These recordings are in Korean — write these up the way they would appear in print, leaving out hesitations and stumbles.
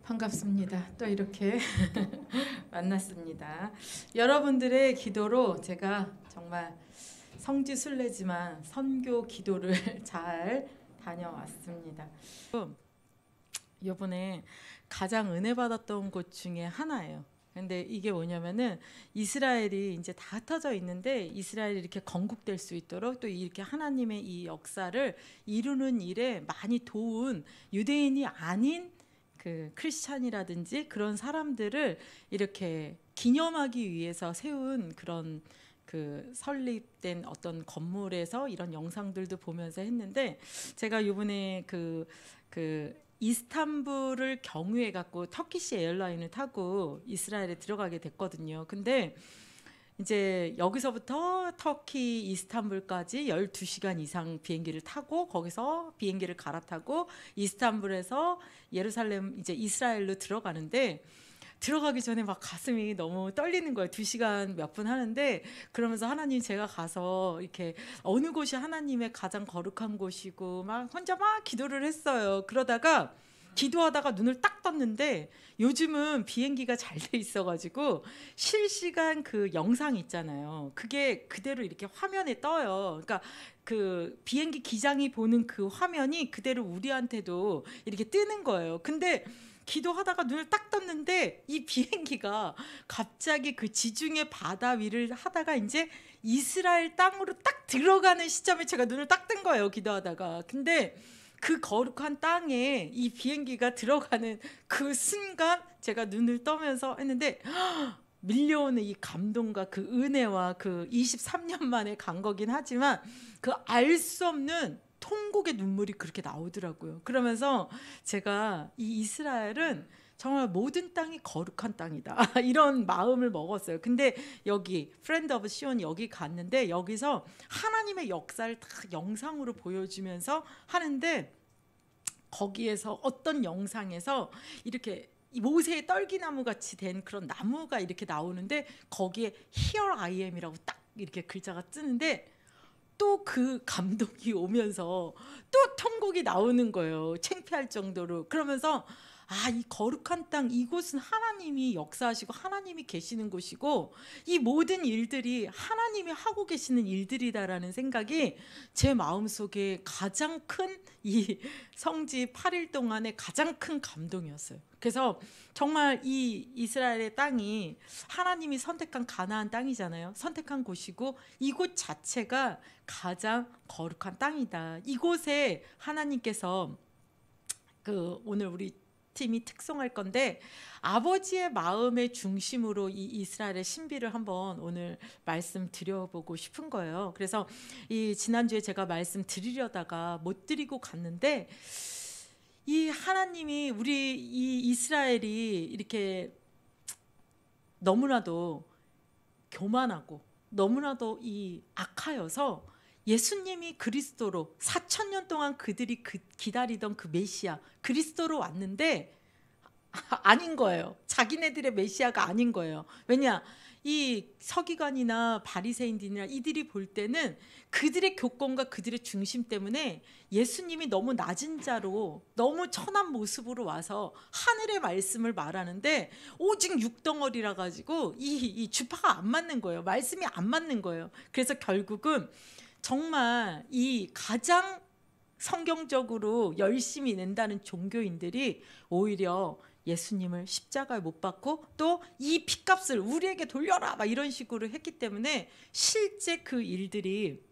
반갑습니다. 또 이렇게 만났습니다. 여러분들의 기도로 제가 정말 성지순례지만 선교 기도를 잘 다녀왔습니다. 이번에 가장 은혜 받았던 곳 중에 하나예요. 근데 이게 뭐냐면은 이스라엘이 이제 다 흩어져 있는데 이스라엘이 이렇게 건국될 수 있도록 또 이렇게 하나님의 이 역사를 이루는 일에 많이 도운 유대인이 아닌 그 크리스찬이라든지 그런 사람들을 이렇게 기념하기 위해서 세운 그런 그 설립된 어떤 건물에서 이런 영상들도 보면서 했는데, 제가 이번에 그 이스탄불을 경유해 갖고 터키시 에어라인을 타고 이스라엘에 들어가게 됐거든요. 근데 이제 여기서부터 터키 이스탄불까지 12시간 이상 비행기를 타고 거기서 비행기를 갈아타고 이스탄불에서 예루살렘 이제 이스라엘로 들어가는데, 들어가기 전에 막 가슴이 너무 떨리는 거예요. 2시간 몇 분 하는데, 그러면서 하나님, 제가 가서 이렇게 어느 곳이 하나님의 가장 거룩한 곳이고 막 혼자 막 기도를 했어요. 그러다가 기도하다가 눈을 딱 떴는데, 요즘은 비행기가 잘 돼 있어가지고 실시간 그 영상 있잖아요. 그게 그대로 이렇게 화면에 떠요. 그러니까 그 비행기 기장이 보는 그 화면이 그대로 우리한테도 이렇게 뜨는 거예요. 근데 기도하다가 눈을 딱 떴는데 이 비행기가 갑자기 그 지중해 바다 위를 하다가 이제 이스라엘 땅으로 딱 들어가는 시점에 제가 눈을 딱 뜬 거예요, 기도하다가. 근데 그 거룩한 땅에 이 비행기가 들어가는 그 순간 제가 눈을 떠면서 했는데, 밀려오는 이 감동과 그 은혜와 그 23년 만에 간 거긴 하지만 그 알 수 없는 통곡의 눈물이 그렇게 나오더라고요. 그러면서 제가 이 이스라엘은 정말 모든 땅이 거룩한 땅이다 이런 마음을 먹었어요. 근데 여기 프렌드 오브 시온 여기 갔는데, 여기서 하나님의 역사를 다 영상으로 보여주면서 하는데, 거기에서 어떤 영상에서 이렇게 모세의 떨기나무 같이 된 그런 나무가 이렇게 나오는데, 거기에 Here I am이라고 딱 이렇게 글자가 뜨는데, 또 그 감동이 오면서 또 통곡이 나오는 거예요. 창피할 정도로. 그러면서 이 거룩한 땅, 이곳은 하나님이 역사하시고 하나님이 계시는 곳이고 이 모든 일들이 하나님이 하고 계시는 일들이다라는 생각이 제 마음속에 가장 큰 이 성지 8일 동안의 가장 큰 감동이었어요. 그래서 정말 이 이스라엘의 땅이 하나님이 선택한 가나안 땅이잖아요. 선택한 곳이고 이곳 자체가 가장 거룩한 땅이다. 이곳에 하나님께서 오늘 우리 팀이 특송할 건데, 아버지의 마음의 중심으로 이 이스라엘의 신비를 한번 오늘 말씀 드려보고 싶은 거예요. 그래서 이 지난주에 제가 말씀 드리려다가 못 드리고 갔는데, 이 하나님이 우리 이 이스라엘이 이렇게 너무나도 교만하고 너무나도 이 악하여서 예수님이 그리스도로 4,000년 동안 그들이 기다리던 그 메시아 그리스도로 왔는데 아닌 거예요. 자기네들의 메시아가 아닌 거예요. 왜냐? 이 서기관이나 바리새인들이나 이들이 볼 때는 그들의 교권과 그들의 중심 때문에 예수님이 너무 낮은 자로 너무 천한 모습으로 와서 하늘의 말씀을 말하는데 오직 육덩어리라 가지고 이 주파가 안 맞는 거예요. 말씀이 안 맞는 거예요. 그래서 결국은 정말 이 가장 성경적으로 열심히 낸다는 종교인들이 오히려 예수님을 십자가에 못 박고 또 이 핏값을 우리에게 돌려라 막 이런 식으로 했기 때문에 실제 그 일들이,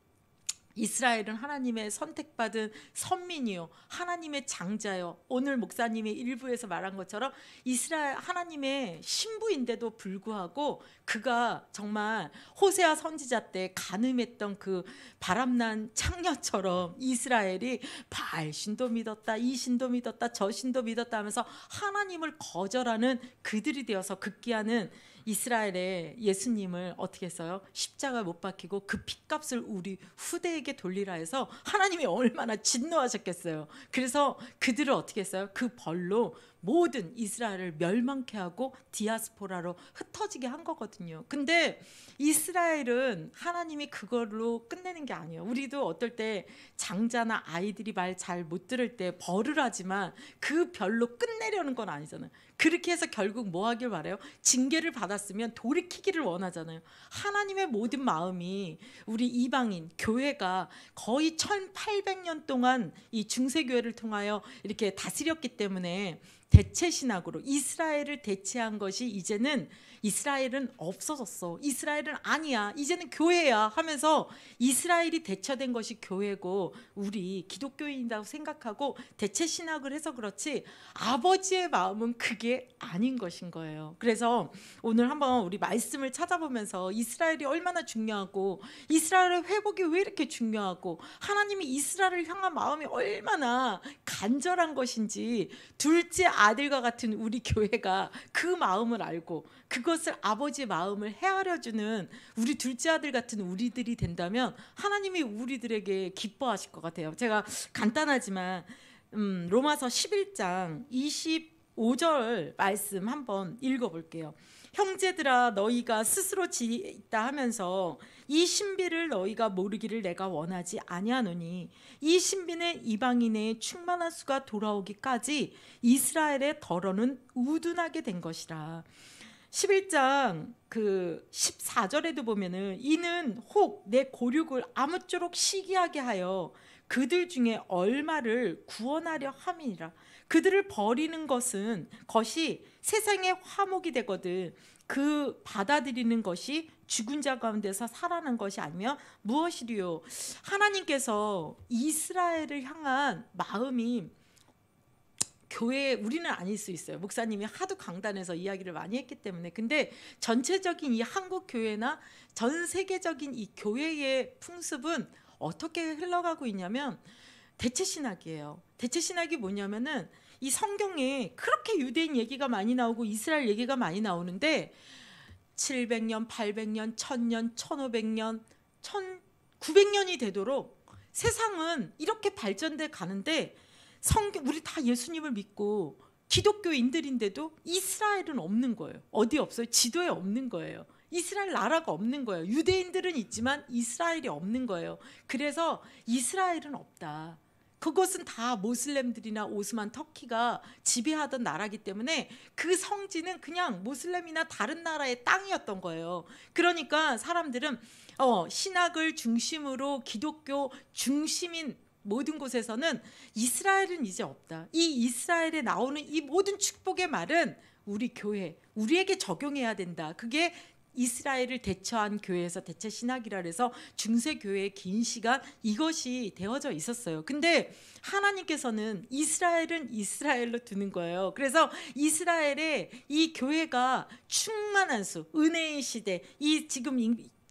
이스라엘은 하나님의 선택받은 선민이요, 하나님의 장자요, 오늘 목사님이 일부에서 말한 것처럼 이스라엘 하나님의 신부인데도 불구하고 그가 정말 호세아 선지자 때 간음했던 그 바람난 창녀처럼 이스라엘이 바알 신도 믿었다, 이 신도 믿었다, 저 신도 믿었다 하면서 하나님을 거절하는 그들이 되어서 급기야는 이스라엘의 예수님을 어떻게 했어요? 십자가에 못 박히고 그 핏값을 우리 후대에게 돌리라 해서 하나님이 얼마나 진노하셨겠어요. 그래서 그들을 어떻게 했어요? 그 벌로 모든 이스라엘을 멸망케 하고 디아스포라로 흩어지게 한 거거든요. 근데 이스라엘은 하나님이 그걸로 끝내는 게 아니에요. 우리도 어떨 때 장자나 아이들이 말 잘 못 들을 때 벌을 하지만 그 별로 끝내려는 건 아니잖아요. 그렇게 해서 결국 뭐 하길 바래요? 징계를 받았으면 돌이키기를 원하잖아요. 하나님의 모든 마음이 우리 이방인 교회가 거의 1800년 동안 이 중세교회를 통하여 이렇게 다스렸기 때문에 대체 신학으로 이스라엘을 대체한 것이 이제는 이스라엘은 없어졌어. 이스라엘은 아니야. 이제는 교회야 하면서 이스라엘이 대처된 것이 교회고 우리 기독교인이라고 생각하고 대체 신학을 해서 그렇지 아버지의 마음은 그게 아닌 것인 거예요. 그래서 오늘 한번 우리 말씀을 찾아보면서 이스라엘이 얼마나 중요하고 이스라엘의 회복이 왜 이렇게 중요하고 하나님이 이스라엘을 향한 마음이 얼마나 간절한 것인지 둘째 아들과 같은 우리 교회가 그 마음을 알고 그것을 아버지의 마음을 헤아려주는 우리 둘째 아들 같은 우리들이 된다면 하나님이 우리들에게 기뻐하실 것 같아요. 제가 간단하지만 로마서 11장 25절 말씀 한번 읽어볼게요. 형제들아 너희가 스스로 지있다 하면서 이 신비를 너희가 모르기를 내가 원하지 아니하노니 이 신비는 이방인의 충만한 수가 돌아오기까지 이스라엘의 덜어는 우둔하게 된 것이라. 11장 그 14절에도 보면은 이는 혹 내 고륙을 아무쪼록 시기하게 하여 그들 중에 얼마를 구원하려 함이니라. 그들을 버리는 것이 세상의 화목이 되거든 그 받아들이는 것이 죽은 자 가운데서 살아난 것이 아니면 무엇이리요. 하나님께서 이스라엘을 향한 마음이 교회 우리는 아닐 수 있어요. 목사님이 하도 강단에서 이야기를 많이 했기 때문에. 근데 전체적인 이 한국 교회나 전 세계적인 이 교회의 풍습은 어떻게 흘러가고 있냐면 대체 신학이에요. 대체 신학이 뭐냐면은 이 성경에 그렇게 유대인 얘기가 많이 나오고 이스라엘 얘기가 많이 나오는데 700년, 800년, 1000년, 1500년, 1900년이 되도록 세상은 이렇게 발전돼 가는데 성경 우리 다 예수님을 믿고 기독교인들인데도 이스라엘은 없는 거예요. 어디 없어요? 지도에 없는 거예요. 이스라엘 나라가 없는 거예요. 유대인들은 있지만 이스라엘이 없는 거예요. 그래서 이스라엘은 없다. 그것은 다 모슬렘들이나 오스만 터키가 지배하던 나라이기 때문에 그 성지는 그냥 모슬렘이나 다른 나라의 땅이었던 거예요. 그러니까 사람들은 신학을 중심으로 기독교 중심인 모든 곳에서는 이스라엘은 이제 없다. 이 이스라엘에 나오는 이 모든 축복의 말은 우리 교회, 우리에게 적용해야 된다. 그게 이스라엘을 대처한 교회에서 대체 신학이라 해서 중세교회의 긴 시간 이것이 되어져 있었어요. 근데 하나님께서는 이스라엘은 이스라엘로 두는 거예요. 그래서 이스라엘의 이 교회가 충만한 수, 은혜의 시대, 이 지금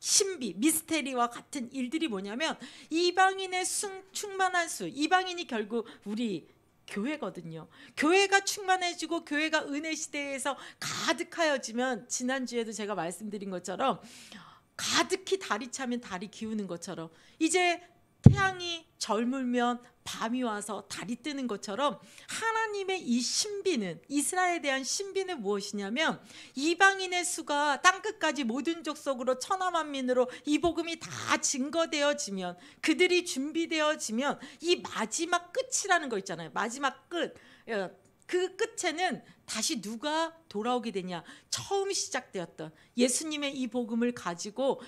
신비, 미스테리와 같은 일들이 뭐냐면 이방인의 충만한 수, 이방인이 결국 우리 교회거든요. 교회가 충만해지고 교회가 은혜 시대에서 가득하여지면 지난주에도 제가 말씀드린 것처럼 가득히 달이 차면 달이 기우는 것처럼 이제 태양이 젊으면 밤이 와서 달이 뜨는 것처럼 하나님의 이 신비는 이스라엘에 대한 신비는 무엇이냐면 이방인의 수가 땅끝까지 모든 족속으로 천하만민으로 이 복음이 다 증거되어지면 그들이 준비되어지면 이 마지막 끝이라는 거 있잖아요. 마지막 끝. 그 끝에는 다시 누가 돌아오게 되냐. 처음 시작되었던 예수님의 이 복음을 가지고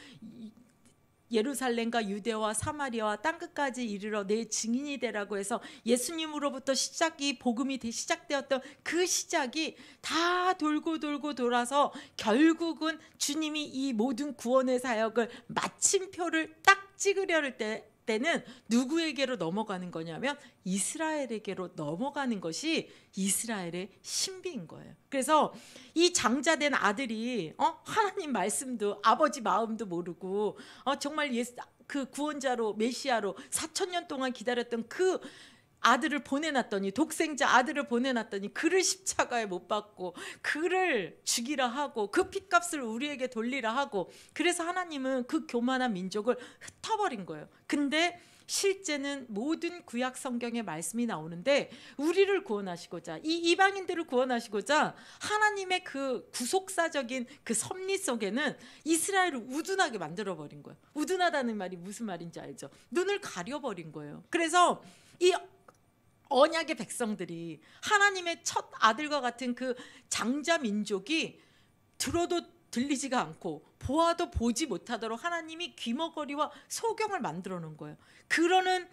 예루살렘과 유대와 사마리아와 땅끝까지 이르러 내 증인이 되라고 해서 예수님으로부터 이 복음이 시작되었던 그 시작이 다 돌고 돌아서 결국은 주님이 이 모든 구원의 사역을 마침표를 딱 찍으려를 때는 누구에게로 넘어가는 거냐면 이스라엘에게로 넘어가는 것이 이스라엘의 신비인 거예요. 그래서 이 장자된 아들이 하나님 말씀도 아버지 마음도 모르고 정말 그 구원자로 메시아로 4000년 동안 기다렸던 그 아들을 보내놨더니 독생자 아들을 보내놨더니 그를 십자가에 못 박고 그를 죽이라 하고 그 핏값을 우리에게 돌리라 하고 그래서 하나님은 그 교만한 민족을 흩어버린 거예요. 근데 실제는 모든 구약 성경의 말씀이 나오는데 우리를 구원하시고자, 이 이방인들을 구원하시고자 하나님의 그 구속사적인 그 섭리 속에는 이스라엘을 우둔하게 만들어버린 거예요. 우둔하다는 말이 무슨 말인지 알죠? 눈을 가려버린 거예요. 그래서 이 언약의 백성들이 하나님의 첫 아들과 같은 그 장자 민족이 들어도 들리지가 않고 보아도 보지 못하도록 하나님이 귀머거리와 소경을 만들어 놓은 거예요. 그러는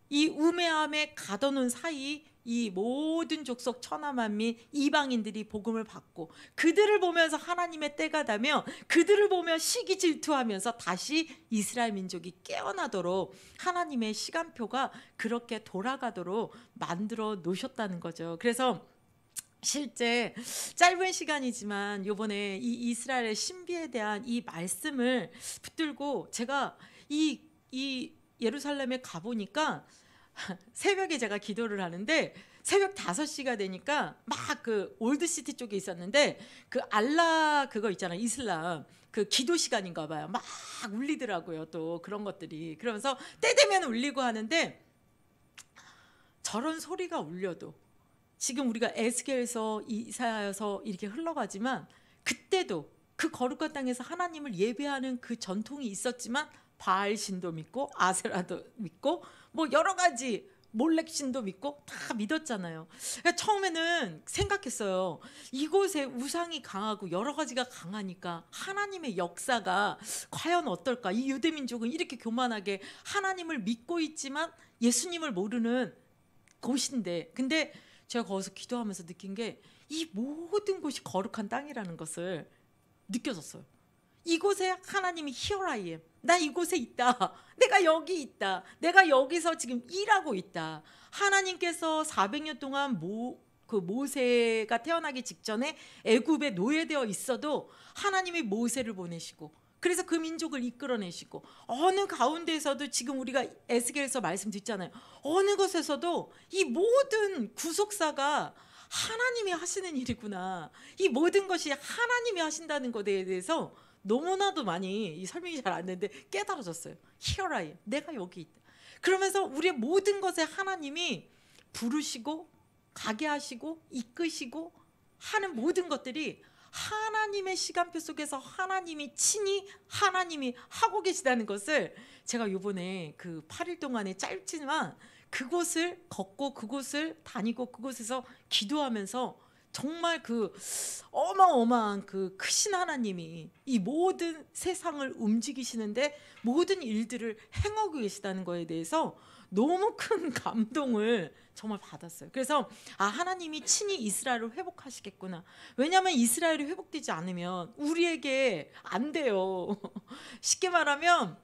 이 우매함에 가둬놓은 사이 이 모든 족속 천하만민 이방인들이 복음을 받고 그들을 보면서 하나님의 때가 되며 그들을 보며 시기 질투하면서 다시 이스라엘 민족이 깨어나도록 하나님의 시간표가 그렇게 돌아가도록 만들어 놓으셨다는 거죠. 그래서 실제 짧은 시간이지만 요번에 이 이스라엘의 신비에 대한 이 말씀을 붙들고 제가 이 예루살렘에 가보니까 새벽에 제가 기도를 하는데 새벽 5시가 되니까 막 그 올드시티 쪽에 있었는데 그 알라 그거 있잖아요. 이슬람 그 기도 시간인가 봐요. 막 울리더라고요. 또 그런 것들이. 그러면서 때 되면 울리고 하는데 저런 소리가 울려도 지금 우리가 에스겔에서 이사야에서 이렇게 흘러가지만 그때도 그 거룩한 땅에서 하나님을 예배하는 그 전통이 있었지만 바알 신도 믿고 아세라도 믿고 뭐 여러 가지 몰렉 신도 믿고 다 믿었잖아요. 그러니까 처음에는 생각했어요. 이곳에 우상이 강하고 여러 가지가 강하니까 하나님의 역사가 과연 어떨까? 이 유대 민족은 이렇게 교만하게 하나님을 믿고 있지만 예수님을 모르는 곳인데, 근데 제가 거기서 기도하면서 느낀 게 이 모든 곳이 거룩한 땅이라는 것을 느껴졌어요. 이곳에 하나님이 Here I am. 나 이곳에 있다. 내가 여기 있다. 내가 여기서 지금 일하고 있다. 하나님께서 400년 동안 모세가 태어나기 직전에 애굽에 노예되어 있어도 하나님이 모세를 보내시고 그래서 그 민족을 이끌어내시고 어느 가운데에서도 지금 우리가 에스겔에서 말씀 듣잖아요. 어느 곳에서도 이 모든 구속사가 하나님이 하시는 일이구나. 이 모든 것이 하나님이 하신다는 것에 대해서 너무나도 많이 이 설명이 잘 안 되는데 깨달아졌어요. Here I am. 내가 여기 있다. 그러면서 우리의 모든 것에 하나님이 부르시고 가게 하시고 이끄시고 하는 모든 것들이 하나님의 시간표 속에서 하나님이 친히 하나님이 하고 계시다는 것을 제가 이번에 그 8일 동안에 짧지만 그곳을 걷고 그곳을 다니고 그곳에서 기도하면서 정말 그 어마어마한 그 크신 하나님이 이 모든 세상을 움직이시는데 모든 일들을 행하고 계시다는 것에 대해서 너무 큰 감동을 정말 받았어요. 그래서 하나님이 친히 이스라엘을 회복하시겠구나. 왜냐하면 이스라엘이 회복되지 않으면 우리에게 안 돼요. 쉽게 말하면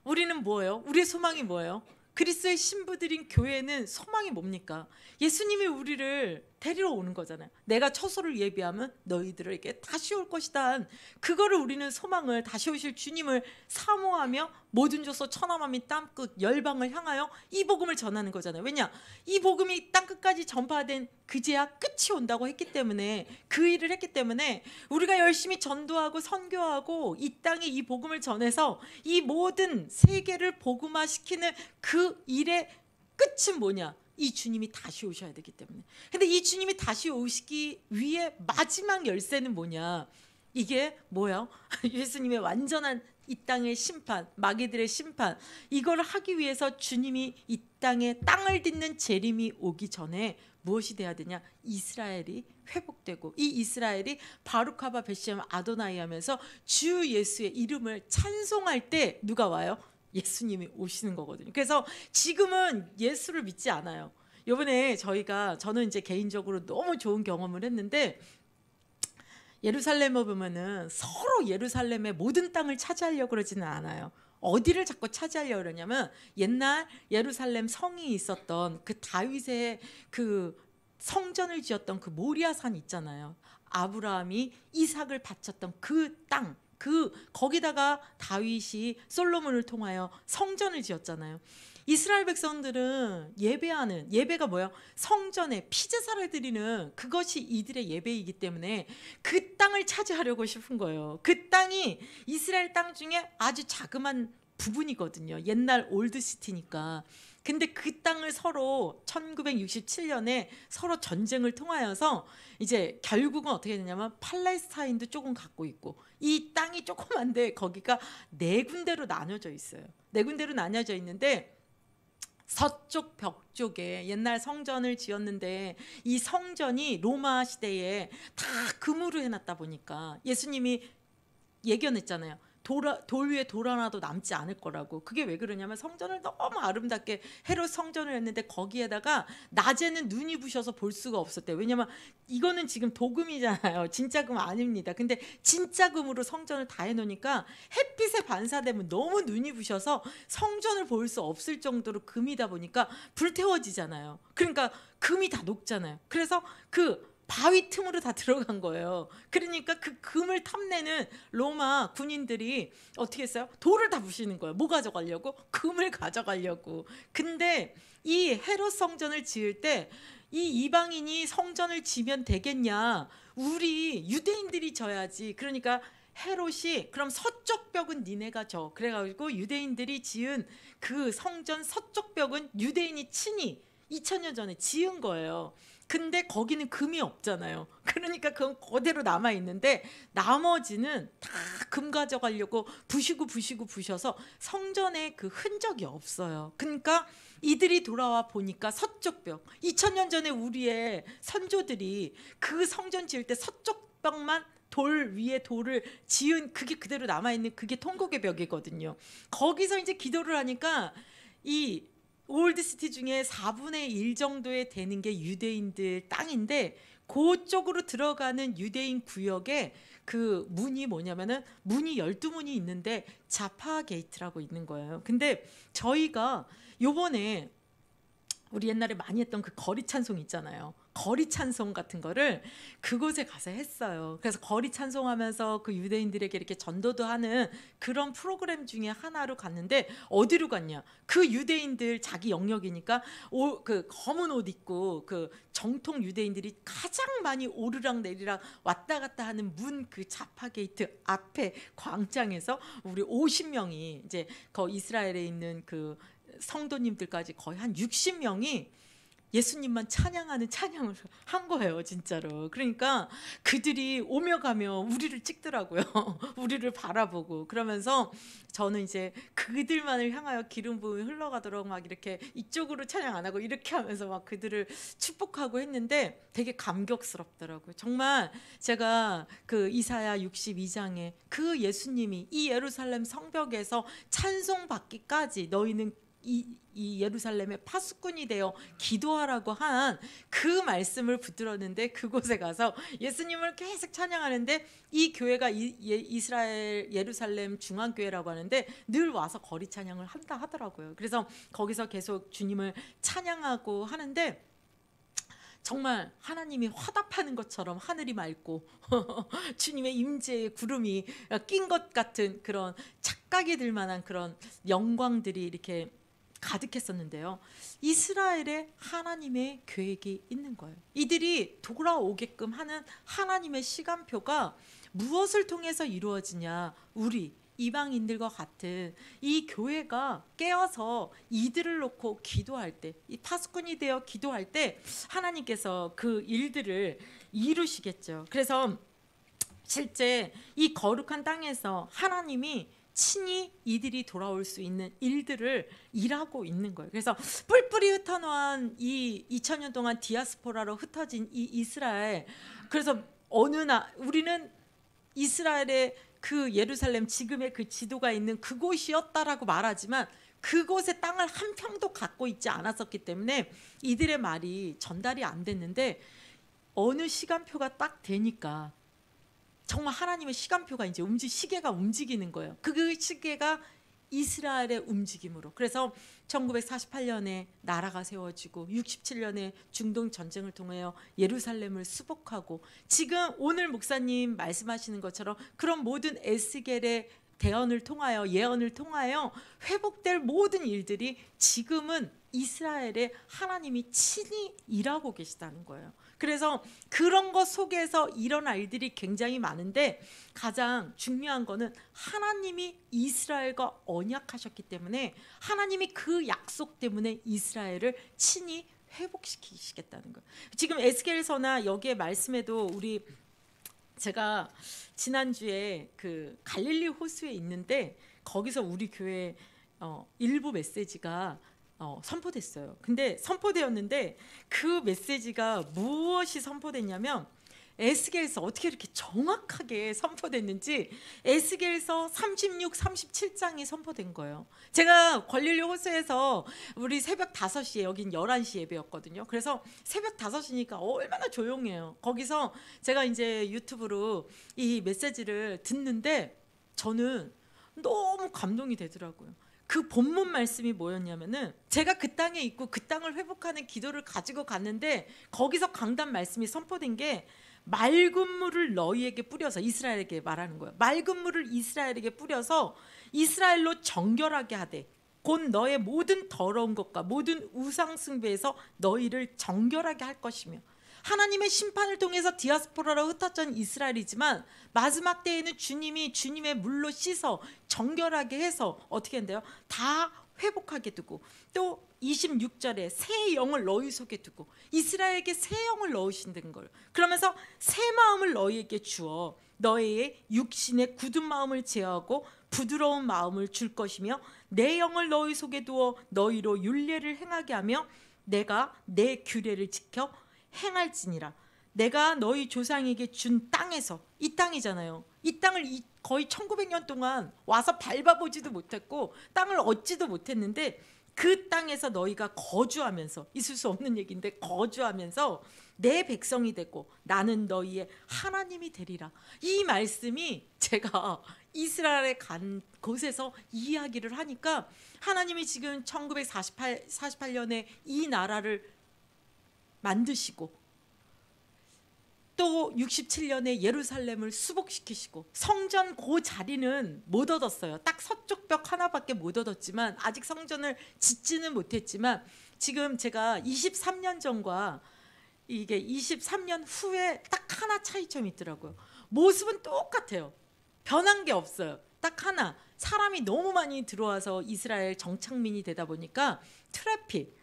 우리는 뭐예요? 우리의 소망이 뭐예요? 그리스도의 신부들인 교회는 소망이 뭡니까? 예수님이 우리를 데리러 오는 거잖아요. 내가 처소를 예비하면 너희들에게 다시 올 것이다. 그거를 우리는 소망을 다시 오실 주님을 사모하며 모든 조소 천하만민 땅끝 열방을 향하여 이 복음을 전하는 거잖아요. 왜냐? 이 복음이 땅끝까지 전파된 그제야 끝이 온다고 했기 때문에 그 일을 했기 때문에 우리가 열심히 전도하고 선교하고 이 땅에 이 복음을 전해서 이 모든 세계를 복음화시키는 그 일의 끝은 뭐냐? 이 주님이 다시 오셔야 되기 때문에. 근데 이 주님이 다시 오시기 위해 마지막 열쇠는 뭐냐? 이게 뭐야? 예수님의 완전한 이 땅의 심판, 마귀들의 심판, 이걸 하기 위해서 주님이 이 땅에 땅을 딛는 재림이 오기 전에 무엇이 돼야 되냐? 이스라엘이 회복되고 이 이스라엘이 바루카바 베시엠 아도나이 하면서 주 예수의 이름을 찬송할 때 누가 와요? 예수님이 오시는 거거든요. 그래서 지금은 예수를 믿지 않아요. 이번에 저는 이제 개인적으로 너무 좋은 경험을 했는데 예루살렘에 보면은 서로 예루살렘의 모든 땅을 차지하려고 그러지는 않아요. 어디를 자꾸 차지하려고 그러냐면 옛날 예루살렘 성이 있었던 그 다윗의 그 성전을 지었던 그 모리아산 있잖아요. 아브라함이 이삭을 바쳤던 그 땅. 거기다가 다윗이 솔로몬을 통하여 성전을 지었잖아요. 이스라엘 백성들은 예배가 뭐예요? 성전에 피제사를 드리는 그것이 이들의 예배이기 때문에 그 땅을 차지하려고 싶은 거예요. 그 땅이 이스라엘 땅 중에 아주 자그만 부분이거든요. 옛날 올드시티니까. 근데 그 땅을 서로 1967년에 서로 전쟁을 통하여서 이제 결국은 어떻게 되냐면 팔레스타인도 조금 갖고 있고, 이 땅이 조그만데 거기가 네 군데로 나눠져 있어요. 네 군데로 나눠져 있는데 서쪽 벽 쪽에 옛날 성전을 지었는데, 이 성전이 로마 시대에 다 금으로 해놨다 보니까 예수님이 예견했잖아요. 돌 위에 돌 하나도 남지 않을 거라고. 그게 왜 그러냐면 성전을 너무 아름답게 헤롯 성전을 했는데 거기에다가 낮에는 눈이 부셔서 볼 수가 없었대요. 왜냐면 이거는 지금 도금이잖아요. 진짜 금 아닙니다. 근데 진짜 금으로 성전을 다 해놓으니까 햇빛에 반사되면 너무 눈이 부셔서 성전을 볼 수 없을 정도로 금이다 보니까 불태워지잖아요. 그러니까 금이 다 녹잖아요. 그래서 그 바위 틈으로 다 들어간 거예요. 그러니까 그 금을 탐내는 로마 군인들이 어떻게 했어요? 돌을 다 부시는 거예요. 뭐 가져가려고? 금을 가져가려고. 근데 이 헤롯 성전을 지을 때 이 이방인이 성전을 지면 되겠냐? 우리 유대인들이 져야지. 그러니까 헤롯이 그럼 서쪽 벽은 니네가 져. 그래가지고 유대인들이 지은 그 성전 서쪽 벽은 유대인이 친히 2000년 전에 지은 거예요. 근데 거기는 금이 없잖아요. 그러니까 그건 그대로 남아있는데 나머지는 다 금 가져가려고 부셔서 성전에 그 흔적이 없어요. 그러니까 이들이 돌아와 보니까 서쪽 벽, 2000년 전에 우리의 선조들이 그 성전 지을 때 서쪽 벽만 돌 위에 돌을 지은 그게 그대로 남아있는 그게 통곡의 벽이거든요. 거기서 이제 기도를 하니까 이 올드시티 중에 4분의 1 정도에 되는 게 유대인들 땅인데, 그쪽으로 들어가는 유대인 구역에 그 문이 뭐냐면은 문이 12문이 있는데 자파 게이트라고 있는 거예요. 근데 저희가 요번에 우리 옛날에 많이 했던 그 거리 찬송 있잖아요. 거리 찬송 같은 거를 그곳에 가서 했어요. 그래서 거리 찬송하면서 그 유대인들에게 이렇게 전도도 하는 그런 프로그램 중에 하나로 갔는데, 어디로 갔냐? 그 유대인들 자기 영역이니까 그 검은 옷 입고 그 정통 유대인들이 가장 많이 오르락 내리락 왔다 갔다 하는 문 그 자파 게이트 앞에 광장에서 우리 50명이 이제 그 이스라엘에 있는 그 성도님들까지 거의 한 60명이 예수님만 찬양하는 찬양을 한 거예요, 진짜로. 그러니까 그들이 오며 가며 우리를 찍더라고요. 우리를 바라보고. 그러면서 저는 이제 그들만을 향하여 기름 부음이 흘러가도록 막 이렇게 이쪽으로 찬양 안 하고 이렇게 하면서 막 그들을 축복하고 했는데 되게 감격스럽더라고요. 정말 제가 그 이사야 62장에 그 예수님이 이 예루살렘 성벽에서 찬송받기까지 너희는 이 예루살렘의 파수꾼이 되어 기도하라고 한 그 말씀을 붙들었는데, 그곳에 가서 예수님을 계속 찬양하는데, 이 교회가 이스라엘 예루살렘 중앙교회라고 하는데 늘 와서 거리 찬양을 한다 하더라고요. 그래서 거기서 계속 주님을 찬양하고 하는데 정말 하나님이 화답하는 것처럼 하늘이 맑고 주님의 임재의 구름이 낀 것 같은 그런 착각이 들 만한 그런 영광들이 이렇게 가득했었는데요. 이스라엘에 하나님의 계획이 있는 거예요. 이들이 돌아오게끔 하는 하나님의 시간표가 무엇을 통해서 이루어지냐? 우리 이방인들과 같은 이 교회가 깨어서 이들을 놓고 기도할 때, 이 파수꾼이 되어 기도할 때 하나님께서 그 일들을 이루시겠죠. 그래서 실제 이 거룩한 땅에서 하나님이 친히 이들이 돌아올 수 있는 일들을 일하고 있는 거예요. 그래서 뿔뿔이 흩어놓은 이 2000년 동안 디아스포라로 흩어진 이 이스라엘, 그래서 우리는 이스라엘의 그 예루살렘 지금의 그 지도가 있는 그곳이었다라고 말하지만 그곳의 땅을 한 평도 갖고 있지 않았었기 때문에 이들의 말이 전달이 안 됐는데, 어느 시간표가 딱 되니까 정말 하나님의 시간표가 이제 시계가 움직이는 거예요. 그 시계가 이스라엘의 움직임으로. 그래서 1948년에 나라가 세워지고 67년에 중동 전쟁을 통하여 예루살렘을 수복하고, 지금 오늘 목사님 말씀하시는 것처럼 그런 모든 에스겔의 대언을 통하여, 예언을 통하여 회복될 모든 일들이 지금은 이스라엘에 하나님이 친히 일하고 계시다는 거예요. 그래서 그런 것 속에서 일어날 일들이 굉장히 많은데 가장 중요한 거는 하나님이 이스라엘과 언약하셨기 때문에 하나님이 그 약속 때문에 이스라엘을 친히 회복시키시겠다는 거예요. 지금 에스겔서나 여기에 말씀에도 우리 제가 지난주에 그 갈릴리 호수에 있는데 거기서 우리 교회 일부 메시지가 선포됐어요. 근데 선포되었는데 그 메시지가 무엇이 선포됐냐면 에스겔서 어떻게 이렇게 정확하게 선포됐는지 에스겔서 36, 37장이 선포된 거예요. 제가 갈릴리 호수에서 우리 새벽 5시에 여긴 11시 예배였거든요. 그래서 새벽 5시니까 얼마나 조용해요. 거기서 제가 이제 유튜브로 이 메시지를 듣는데 저는 너무 감동이 되더라고요. 그 본문 말씀이 뭐였냐면은 제가 그 땅에 있고 그 땅을 회복하는 기도를 가지고 갔는데 거기서 강단 말씀이 선포된 게 맑은 물을 너희에게 뿌려서 이스라엘에게 말하는 거예요. 맑은 물을 이스라엘에게 뿌려서 이스라엘로 정결하게 하되 곧 너의 모든 더러운 것과 모든 우상 숭배에서 너희를 정결하게 할 것이며 하나님의 심판을 통해서 디아스포라로 흩어진 이스라엘이지만 마지막 때에는 주님이 주님의 물로 씻어 정결하게 해서 어떻게 한대요? 다 회복하게 두고 또 26절에 새 영을 너희 속에 두고 이스라엘에게 새 영을 넣으신다는 걸 그러면서 새 마음을 너희에게 주어 너희의 육신의 굳은 마음을 제어하고 부드러운 마음을 줄 것이며 내 영을 너희 속에 두어 너희로 율례를 행하게 하며 내가 내 규례를 지켜 행할지니라. 내가 너희 조상에게 준 땅에서 이 땅이잖아요. 이 땅을 거의 1900년 동안 와서 밟아보지도 못했고 땅을 얻지도 못했는데 그 땅에서 너희가 거주하면서 있을 수 없는 얘기인데 거주하면서 내 백성이 되고 나는 너희의 하나님이 되리라. 이 말씀이 제가 이스라엘에 간 곳에서 이야기를 하니까 하나님이 지금 1948년에 이 나라를 만드시고 또 67년에 예루살렘을 수복시키시고 성전 그 자리는 못 얻었어요. 딱 서쪽 벽 하나밖에 못 얻었지만 아직 성전을 짓지는 못했지만 지금 제가 23년 전과 이게 23년 후에 딱 하나 차이점이 있더라고요. 모습은 똑같아요. 변한 게 없어요. 딱 하나, 사람이 너무 많이 들어와서 이스라엘 정착민이 되다 보니까 트래픽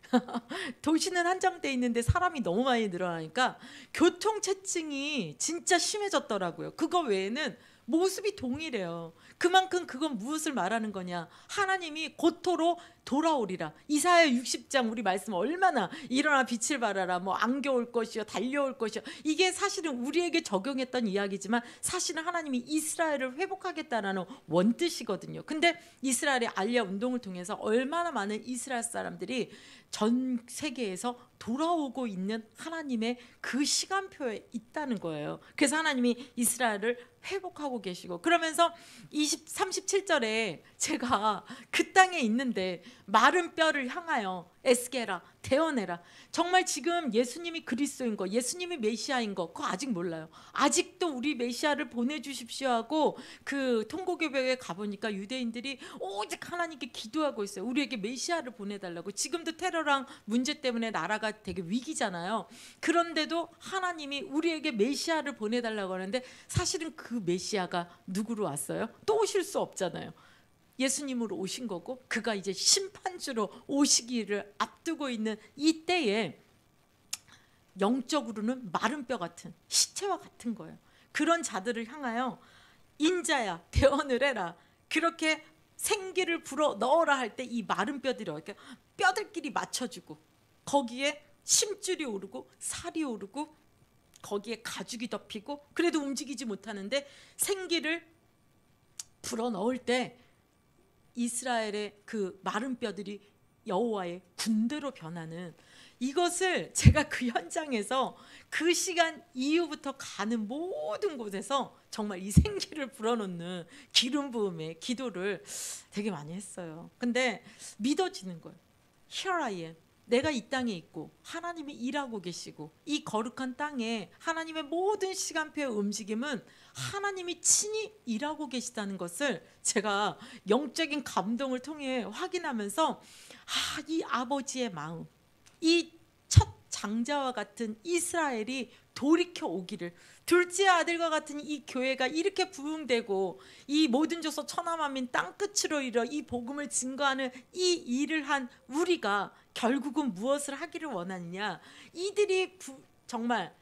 도시는 한정돼 있는데 사람이 너무 많이 늘어나니까 교통체증이 진짜 심해졌더라고요. 그거 외에는 모습이 동일해요. 그만큼 그건 무엇을 말하는 거냐? 하나님이 고토로 돌아오리라. 이사야 60장 우리 말씀 얼마나 일어나 빛을 발하라. 뭐 안겨올 것이요 달려올 것이요. 이게 사실은 우리에게 적용했던 이야기지만 사실은 하나님이 이스라엘을 회복하겠다라는 원뜻이거든요. 근데 이스라엘의 알리아 운동을 통해서 얼마나 많은 이스라엘 사람들이 전 세계에서 돌아오고 있는 하나님의 그 시간표에 있다는 거예요. 그래서 하나님이 이스라엘을 회복하고 계시고 그러면서 37절에 제가 그 땅에 있는데 마른 뼈를 향하여 에스게라 대언해라. 정말 지금 예수님이 그리스도인 거, 예수님이 메시아인 거 그거 아직 몰라요. 아직도 우리 메시아를 보내주십시오 하고 그 통고교회에 가보니까 유대인들이 오직 하나님께 기도하고 있어요. 우리에게 메시아를 보내달라고. 지금도 테러랑 문제 때문에 나라가 되게 위기잖아요. 그런데도 하나님이 우리에게 메시아를 보내달라고 하는데 사실은 그 메시아가 누구로 왔어요? 또 오실 수 없잖아요. 예수님으로 오신 거고 그가 이제 심판주로 오시기를 앞두고 있는 이때에 영적으로는 마른 뼈 같은 시체와 같은 거예요. 그런 자들을 향하여 인자야 대언을 해라. 그렇게 생기를 불어 넣어라 할 때 이 마른 뼈들이 이렇게 뼈들끼리 맞춰주고 거기에 심줄이 오르고 살이 오르고 거기에 가죽이 덮이고 그래도 움직이지 못하는데 생기를 불어 넣을 때 이스라엘의 그 마른 뼈들이 여호와의 군대로 변하는 이것을 제가 그 현장에서 그 시간 이후부터 가는 모든 곳에서 정말 이 생기를 불어넣는 기름 부음의 기도를 되게 많이 했어요. 근데 믿어지는 거예요. Here I am. 내가 이 땅에 있고 하나님이 일하고 계시고 이 거룩한 땅에 하나님의 모든 시간표의 움직임은 하나님이 친히 일하고 계시다는 것을 제가 영적인 감동을 통해 확인하면서 이 아버지의 마음, 이 첫 장자와 같은 이스라엘이 돌이켜 오기를, 둘째 아들과 같은 이 교회가 이렇게 부흥되고 이 모든 조서 천하만민 땅끝으로 이르러 이 복음을 증거하는 이 일을 한 우리가 결국은 무엇을 하기를 원하느냐, 이들이 정말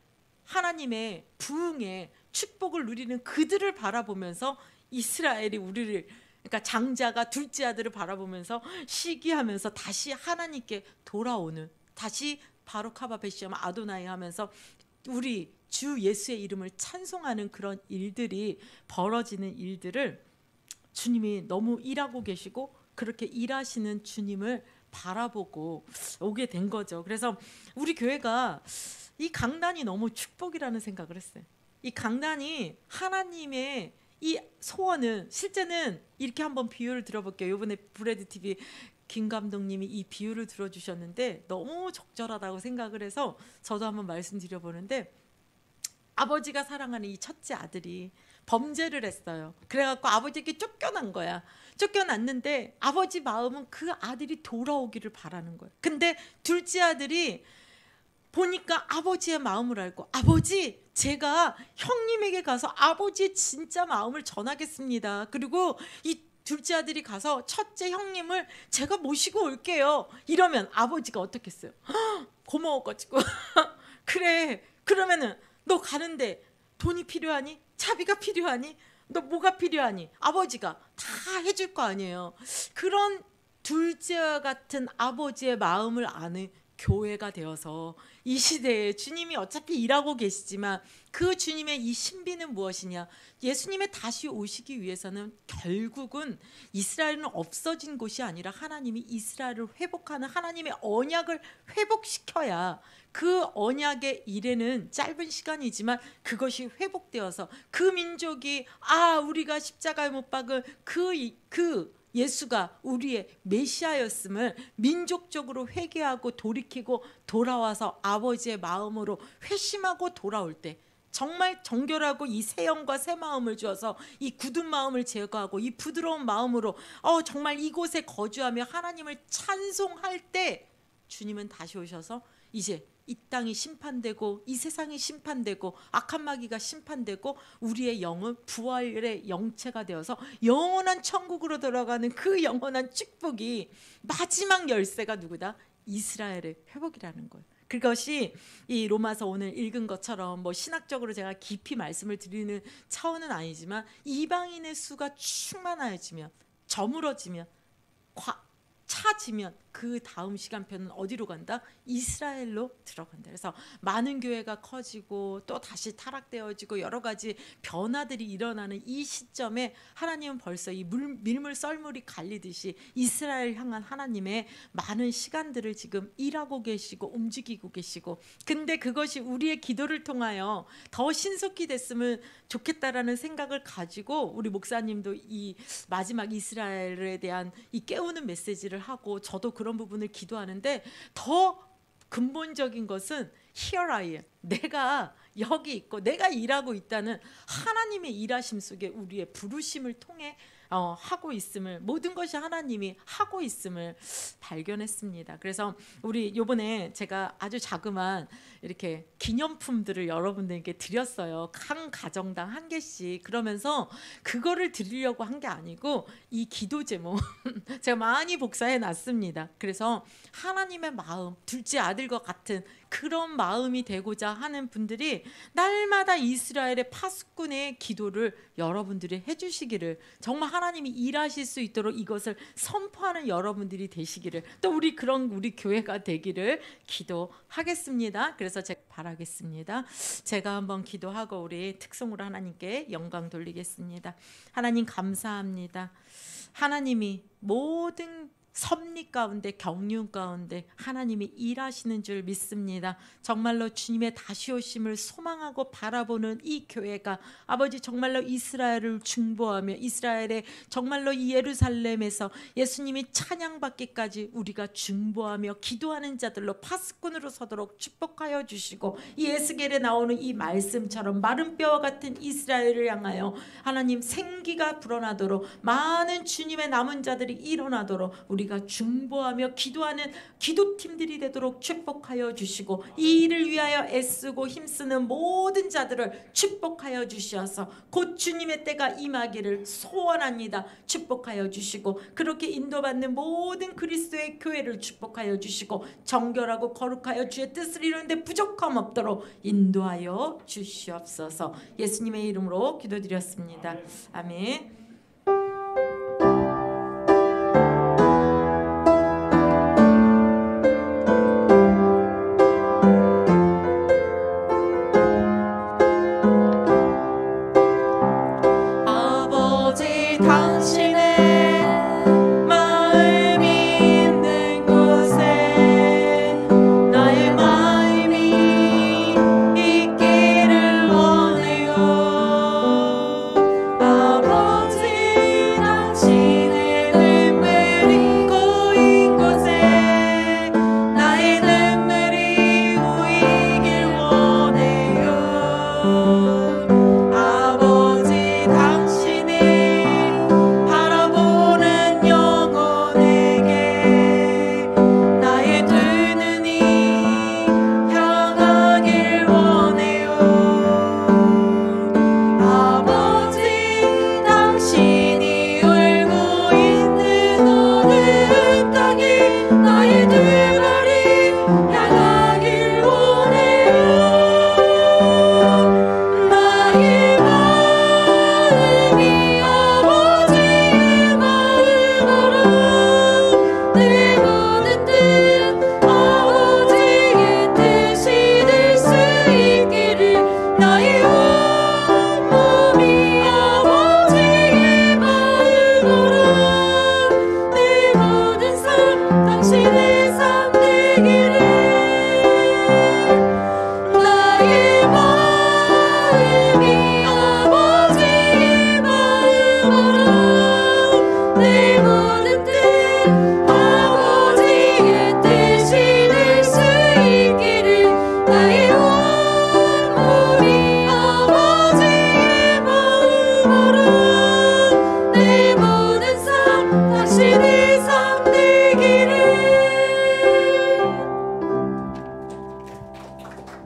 하나님의 부흥의 축복을 누리는 그들을 바라보면서 이스라엘이 우리를, 그러니까 장자가 둘째 아들을 바라보면서 시기하면서 다시 하나님께 돌아오는, 다시 바로카바 베시암 아도나이 하면서 우리 주 예수의 이름을 찬송하는 그런 일들이 벌어지는 일들을 주님이 너무 일하고 계시고 그렇게 일하시는 주님을 바라보고 오게 된 거죠. 그래서 우리 교회가 이 강단이 너무 축복이라는 생각을 했어요. 이 강단이 하나님의 이 소원은, 실제는 이렇게 한번 비유를 들어볼게요. 이번에 브레드 TV 김 감독님이 이 비유를 들어주셨는데 너무 적절하다고 생각을 해서 저도 한번 말씀드려보는데, 아버지가 사랑하는 이 첫째 아들이 범죄를 했어요. 그래갖고 아버지에게 쫓겨난 거야. 쫓겨났는데 아버지 마음은 그 아들이 돌아오기를 바라는 거예요. 근데 둘째 아들이 보니까 아버지의 마음을 알고, 아버지, 제가 형님에게 가서 아버지의 진짜 마음을 전하겠습니다. 그리고 이 둘째 아들이 가서 첫째 형님을 제가 모시고 올게요. 이러면 아버지가 어떻겠어요? 고마워가지고 그래, 그러면은 너 가는데 돈이 필요하니? 차비가 필요하니? 너 뭐가 필요하니? 아버지가 다 해줄 거 아니에요. 그런 둘째와 같은 아버지의 마음을 아는 교회가 되어서 이 시대에 주님이 어차피 일하고 계시지만 그 주님의 이 신비는 무엇이냐, 예수님의 다시 오시기 위해서는 결국은 이스라엘은 없어진 곳이 아니라 하나님이 이스라엘을 회복하는 하나님의 언약을 회복시켜야 그 언약의 일에는 짧은 시간이지만 그것이 회복되어서 그 민족이 우리가 십자가에 못 박은 그 예수가 우리의 메시아였음을 민족적으로 회개하고 돌이키고 돌아와서 아버지의 마음으로 회심하고 돌아올 때 정말 정결하고 이 새 영과 새 마음을 주어서 이 굳은 마음을 제거하고 이 부드러운 마음으로 정말 이곳에 거주하며 하나님을 찬송할 때 주님은 다시 오셔서 이제 이 땅이 심판되고 이 세상이 심판되고 악한 마귀가 심판되고 우리의 영은 부활의 영체가 되어서 영원한 천국으로 돌아가는 그 영원한 축복이 마지막 열쇠가 누구다? 이스라엘의 회복이라는 거예요. 그것이 이 로마서 오늘 읽은 것처럼 뭐 신학적으로 제가 깊이 말씀을 드리는 차원은 아니지만 이방인의 수가 충만해지면, 저물어지면, 차지면 그 다음 시간표는 어디로 간다? 이스라엘로 들어간다. 그래서 많은 교회가 커지고 또 다시 타락되어지고 여러 가지 변화들이 일어나는 이 시점에 하나님은 벌써 이 밀물 썰물이 갈리듯이 이스라엘 향한 하나님의 많은 시간들을 지금 일하고 계시고 움직이고 계시고, 근데 그것이 우리의 기도를 통하여 더 신속히 됐으면 좋겠다라는 생각을 가지고 우리 목사님도 이 마지막 이스라엘에 대한 이 깨우는 메시지를 하고 저도 그런 부분을 기도하는데, 더 근본적인 것은 Here I am, 내가 여기 있고 내가 일하고 있다는 하나님의 일하심 속에 우리의 부르심을 통해 하고 있음을, 모든 것이 하나님이 하고 있음을 발견했습니다. 그래서 우리 요번에 제가 아주 자그마한 이렇게 기념품들을 여러분들께 드렸어요. 한 가정당 한 개씩. 그러면서 그거를 드리려고 한 게 아니고 이 기도 제목 제가 많이 복사해 놨습니다. 그래서 하나님의 마음, 둘째 아들과 같은 그런 마음이 되고자 하는 분들이 날마다 이스라엘의 파수꾼의 기도를 여러분들이 해주시기를, 정말 하나님이 일하실 수 있도록 이것을 선포하는 여러분들이 되시기를, 또 우리 교회가 되기를 기도하겠습니다. 그래서 제가 바라겠습니다. 제가 한번 기도하고 우리 특송으로 하나님께 영광 돌리겠습니다. 하나님 감사합니다. 하나님이 모든 섭리 가운데, 경륜 가운데 하나님이 일하시는 줄 믿습니다. 정말로 주님의 다시 오심을 소망하고 바라보는 이 교회가 아버지 정말로 이스라엘을 중보하며 이스라엘의 정말로 이 예루살렘에서 예수님이 찬양받기까지 우리가 중보하며 기도하는 자들로 파수꾼으로 서도록 축복하여 주시고, 이 에스겔에 나오는 이 말씀처럼 마른 뼈와 같은 이스라엘을 향하여 하나님 생기가 불어나도록, 많은 주님의 남은 자들이 일어나도록 우리가 우리가 중보하며 기도하는 기도팀들이 되도록 축복하여 주시고 이 일을 위하여 애쓰고 힘쓰는 모든 자들을 축복하여 주시어서 곧 주님의 때가 임하기를 소원합니다. 축복하여 주시고 그렇게 인도받는 모든 그리스도의 교회를 축복하여 주시고 정결하고 거룩하여 주의 뜻을 이루는데 부족함 없도록 인도하여 주시옵소서. 예수님의 이름으로 기도드렸습니다. 아멘.